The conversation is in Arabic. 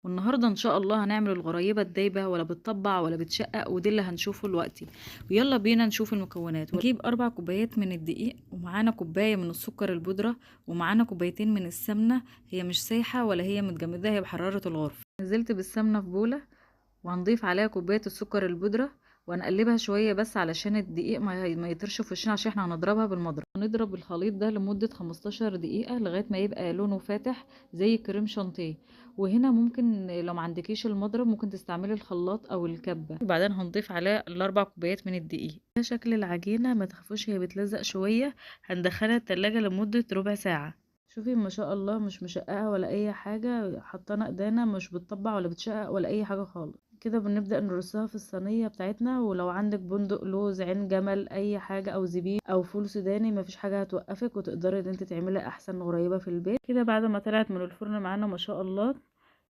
والنهارده ان شاء الله هنعمل الغريبه الدايبه، ولا بتطبع ولا بتشقق، ودي اللي هنشوفه دلوقتي. ويلا بينا نشوف المكونات. نجيب 4 كوبايات من الدقيق، ومعانا كوبايه من السكر البودره، ومعانا كوبايتين من السمنه. هي مش سايحه ولا هي متجمده، هي بحراره الغرفه. نزلت بالسمنه في بوله، وهنضيف عليها كوبايه السكر البودره، وهنقلبها شويه بس علشان الدقيق ما يطرش في وشنا، عشان احنا هنضربها بالمضرب. هنضرب الخليط ده لمده 15 دقيقه لغايه ما يبقى لونه فاتح زي كريم شانتيه. وهنا ممكن لو ما عندكيش المضرب ممكن تستعملي الخلاط او الكبه. وبعدين هنضيف عليها ال4 كوبايات من الدقيق. ده شكل العجينه، ما تخافوش هي بتلزق شويه. هندخلها التلاجة لمده ربع ساعه. شوفي ما شاء الله، مش مشققه ولا اي حاجه، حطينا ايدينا مش بتطبع ولا بتشقق ولا اي حاجه خالص. كده بنبدأ نرصها في الصينية بتاعتنا. ولو عندك بندق، لوز، عين جمل، اي حاجة، او زبيب او فول سوداني، مفيش حاجة هتوقفك، وتقدري ان انت تعملي احسن قريبة في البيت. كده بعد ما طلعت من الفرن معانا ما شاء الله،